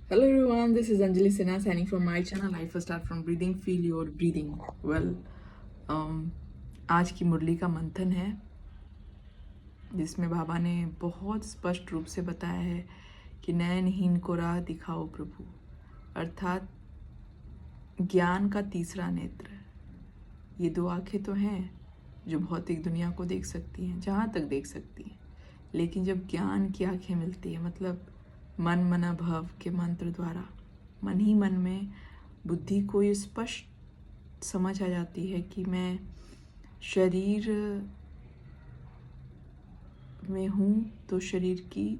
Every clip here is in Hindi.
Hello everyone, this is Anjali Sinha signing from my channel Life First Start from Breathing. Feel your breathing. Well, आज की मुरली का मंथन है जिसमें बाबा ने बहुत स्पष्ट रूप से बताया है कि नयनहीन को राह दिखाओ प्रभु, अर्थात ज्ञान का तीसरा नेत्र। ये दो आंखें तो हैं जो भौतिक दुनिया को देख सकती हैं, जहाँ तक देख सकती हैं, लेकिन जब ज्ञान की आंखें मिलती है, मतलब मन मना भव के मंत्र द्वारा मन ही मन में बुद्धि को ये स्पष्ट समझ आ जाती है कि मैं शरीर में हूँ तो शरीर की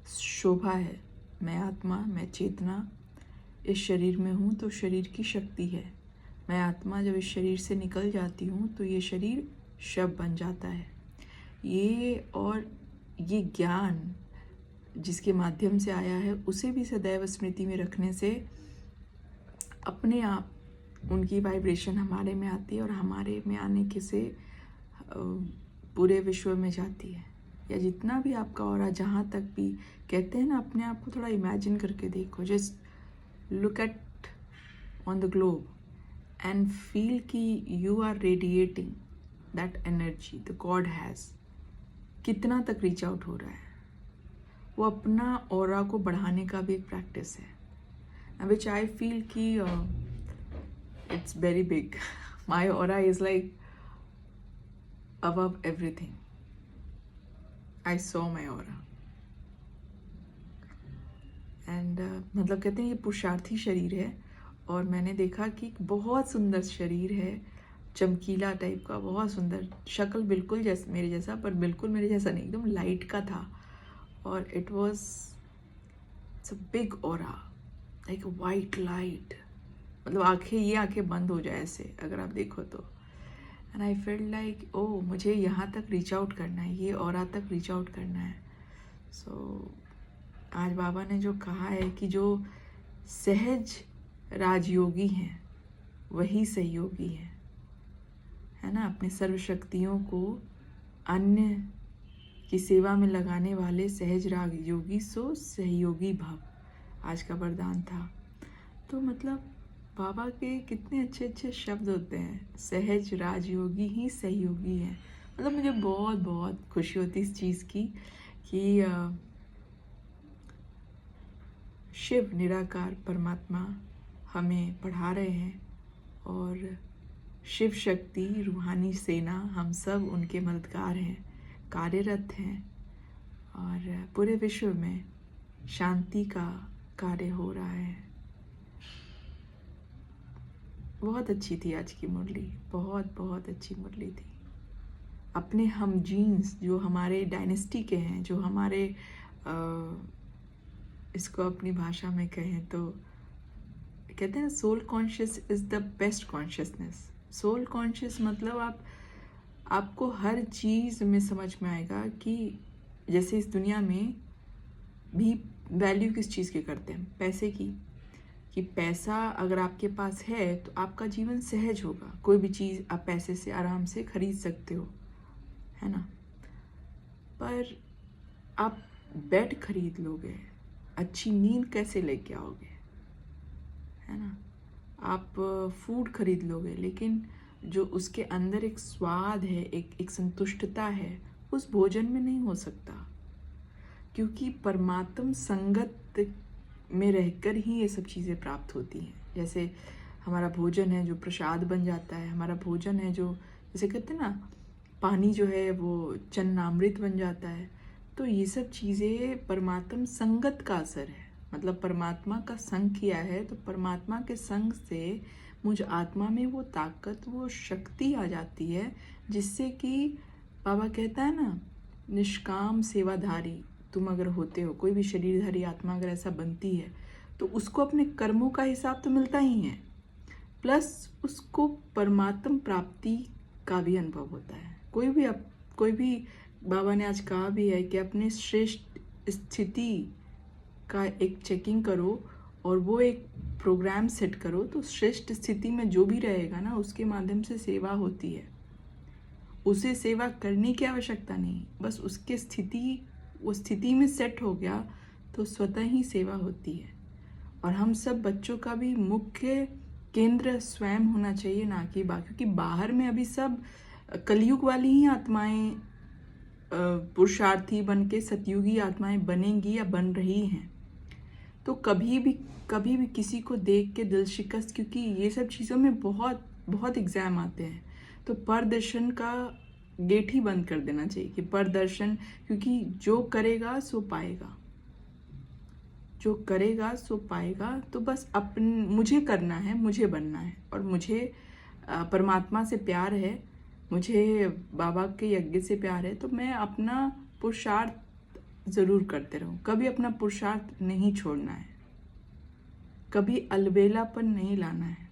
शोभा है, मैं आत्मा, मैं चेतना इस शरीर में हूँ तो शरीर की शक्ति है, मैं आत्मा जब इस शरीर से निकल जाती हूँ तो ये शरीर शव बन जाता है। ये ज्ञान जिसके माध्यम से आया है उसे भी सदैव स्मृति में रखने से अपने आप उनकी वाइब्रेशन हमारे में आती है और हमारे में आने के से पूरे विश्व में जाती है। या जितना भी आपका ऑरा, जहाँ तक भी कहते हैं ना, अपने आप को थोड़ा इमेजिन करके देखो, just look at on the globe and feel कि you are radiating that energy the god has. कितना तक रीच आउट हो रहा है, वो अपना ऑरा को बढ़ाने का भी एक प्रैक्टिस है, विच आई फील कि it's very big. My aura is like above everything. I saw my aura and मतलब कहते हैं ये पुरुषार्थी शरीर है और मैंने देखा कि बहुत सुंदर शरीर है, चमकीला टाइप का, बहुत सुंदर शक्ल, बिल्कुल जैसे मेरे जैसा, पर बिल्कुल मेरे जैसा नहीं, एकदम लाइट का था। और it was a big aura, like a white light, मतलब ये आंखें बंद हो जाए ऐसे अगर आप देखो तो। And I feel like oh मुझे यहाँ तक रीच आउट करना है, ये ऑरा तक रीच आउट करना है। सो आज बाबा ने जो कहा है कि जो सहज राजयोगी हैं वही सहयोगी हैं, है ना, अपने सर्वशक्तियों को अन्य की सेवा में लगाने वाले सहज राजयोगी सो सहयोगी भव, आज का वरदान था। तो मतलब बाबा के कितने अच्छे अच्छे शब्द होते हैं, सहज राजयोगी ही सहयोगी है। मतलब मुझे बहुत बहुत खुशी होती इस चीज़ की कि शिव निराकार परमात्मा हमें पढ़ा रहे हैं और शिव शक्ति रूहानी सेना हम सब उनके मददगार हैं, कार्यरत हैं और पूरे विश्व में शांति का कार्य हो रहा है। बहुत अच्छी थी आज की मुरली, बहुत बहुत अच्छी मुरली थी। अपने हम जीन्स जो हमारे डायनेस्टी के हैं, जो हमारे इसको अपनी भाषा में कहें तो कहते हैं soul conscious is the best consciousness. Soul conscious मतलब आपको हर चीज़ में समझ में आएगा कि जैसे इस दुनिया में भी वैल्यू किस चीज़ के करते हैं, पैसे की, कि पैसा अगर आपके पास है तो आपका जीवन सहज होगा, कोई भी चीज़ आप पैसे से आराम से खरीद सकते हो, है ना। पर आप बेड खरीद लोगे, अच्छी नींद कैसे लेके आओगे, है ना। आप फूड खरीद लोगे, लेकिन जो उसके अंदर एक स्वाद है, एक संतुष्टता है, उस भोजन में नहीं हो सकता, क्योंकि परमात्म संगत में रहकर ही ये सब चीज़ें प्राप्त होती हैं। जैसे हमारा भोजन है जो प्रसाद बन जाता है, हमारा भोजन है जो जैसे कहते हैं ना, पानी जो है वो चन्नामृत बन जाता है। तो ये सब चीज़ें परमात्म संगत का असर है, मतलब परमात्मा का संग किया है तो परमात्मा के संग से मुझ आत्मा में वो ताकत, वो शक्ति आ जाती है, जिससे कि बाबा कहता है ना, निष्काम सेवाधारी तुम अगर होते हो, कोई भी शरीरधारी आत्मा अगर ऐसा बनती है तो उसको अपने कर्मों का हिसाब तो मिलता ही है, प्लस उसको परमात्म प्राप्ति का भी अनुभव होता है। कोई भी बाबा ने आज कहा भी है कि अपने श्रेष्ठ स्थिति का एक चेकिंग करो और वो एक प्रोग्राम सेट करो, तो श्रेष्ठ स्थिति में जो भी रहेगा ना उसके माध्यम से सेवा होती है। उसे सेवा करने की आवश्यकता नहीं, बस उसके वो स्थिति में सेट हो गया तो स्वतः ही सेवा होती है। और हम सब बच्चों का भी मुख्य केंद्र स्वयं होना चाहिए, ना कि बाकी, क्योंकि बाहर में अभी सब कलयुग वाली ही आत्माएं पुरुषार्थी बन के सतयुगी आत्माएं बनेंगी या बन रही हैं। तो कभी भी किसी को देख के दिल शिकस्त, क्योंकि ये सब चीज़ों में बहुत बहुत एग्ज़ाम आते हैं, तो परदर्शन का गेट ही बंद कर देना चाहिए कि परदर्शन, क्योंकि जो करेगा सो पाएगा, जो करेगा सो पाएगा। तो बस मुझे करना है, मुझे बनना है, और मुझे परमात्मा से प्यार है, मुझे बाबा के यज्ञ से प्यार है, तो मैं अपना पुरुषार्थ ज़रूर करते रहूँ। कभी अपना पुरुषार्थ नहीं छोड़ना है, कभी अलबेलापन नहीं लाना है।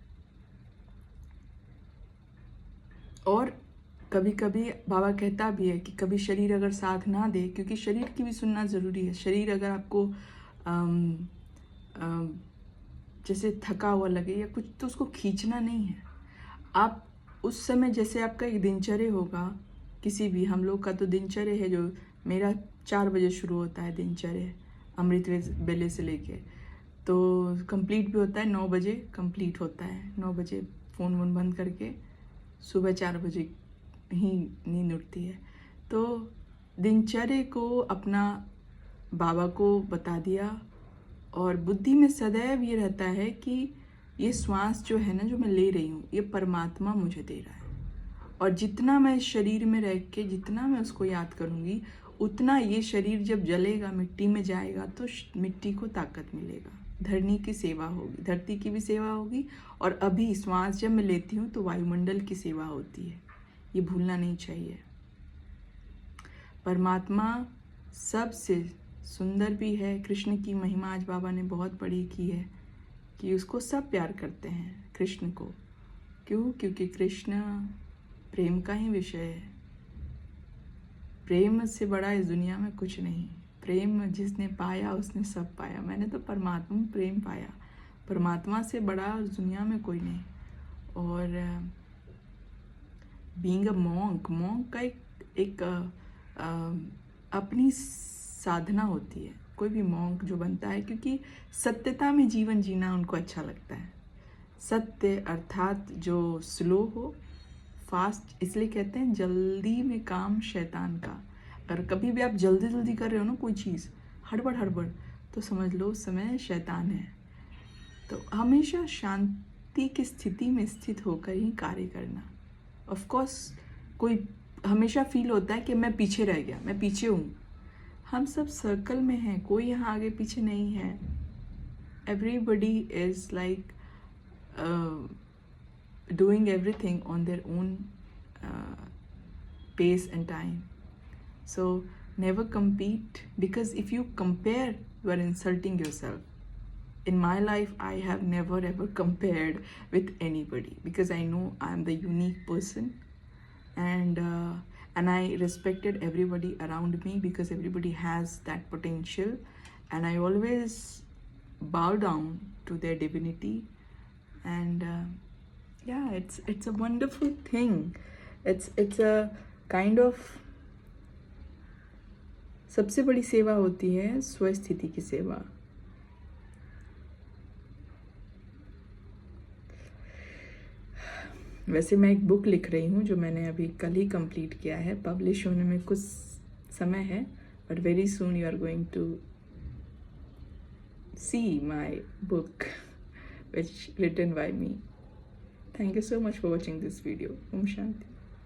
और कभी कभी बाबा कहता भी है कि कभी शरीर अगर साथ ना दे, क्योंकि शरीर की भी सुनना ज़रूरी है। शरीर अगर आपको जैसे थका हुआ लगे या कुछ, तो उसको खींचना नहीं है। आप उस समय, जैसे आपका एक दिनचर्या होगा, किसी भी, हम लोग का तो दिनचर्या है, जो मेरा 4 बजे शुरू होता है दिनचर्या, अमृत वेले से लेके, तो कंप्लीट भी होता है 9 बजे कंप्लीट होता है। 9 बजे फ़ोन वोन बंद करके सुबह 4 बजे ही नींद उठती है। तो दिनचर्या को अपना बाबा को बता दिया, और बुद्धि में सदैव ये रहता है कि ये श्वास जो है ना, जो मैं ले रही हूँ, ये परमात्मा मुझे दे रहा है, और जितना मैं इस शरीर में रह के जितना मैं उसको याद करूँगी, उतना ये शरीर जब जलेगा, मिट्टी में जाएगा, तो मिट्टी को ताकत मिलेगा, धरनी की सेवा होगी, धरती की भी सेवा होगी, और अभी श्वास जब मैं लेती हूँ तो वायुमंडल की सेवा होती है। ये भूलना नहीं चाहिए। परमात्मा सबसे सुंदर भी है। कृष्ण की महिमा आज बाबा ने बहुत बड़ी की है कि उसको सब प्यार करते हैं, कृष्ण को। क्यों? क्योंकि कृष्ण प्रेम का ही विषय है। प्रेम से बड़ा इस दुनिया में कुछ नहीं। प्रेम जिसने पाया उसने सब पाया। मैंने तो परमात्मा में प्रेम पाया, परमात्मा से बड़ा इस दुनिया में कोई नहीं। और बीइंग अ मॉन्क का एक अपनी साधना होती है, कोई भी मॉन्क जो बनता है, क्योंकि सत्यता में जीवन जीना उनको अच्छा लगता है। सत्य अर्थात जो स्लो हो, फास्ट, इसलिए कहते हैं जल्दी में काम शैतान का। अगर कभी भी आप जल्दी जल्दी कर रहे हो ना कोई चीज़, हड़बड़, तो समझ लो उस समय शैतान है। तो हमेशा शांति की स्थिति में स्थित होकर ही कार्य करना। ऑफ कोर्स कोई हमेशा फील होता है कि मैं पीछे रह गया, मैं पीछे हूँ। हम सब सर्कल में हैं, कोई यहाँ आगे पीछे नहीं है। Everybody is like doing everything on their own pace and time. So never compete, because if you compare, you are insulting yourself. In my life, I have never ever compared with anybody, because I know I am the unique person, and I respected everybody around me, because everybody has that potential, and I always bow down to their divinity. And yeah, it's a wonderful thing. It's a kind of, सबसे बड़ी सेवा होती है स्वस्थिति की सेवा। वैसे मैं एक बुक लिख रही हूँ जो मैंने अभी कल ही कंप्लीट किया है। पब्लिश होने में कुछ समय है, but very soon you are going to see my book which written by me. Thank you so much for watching this video. Om Shanti.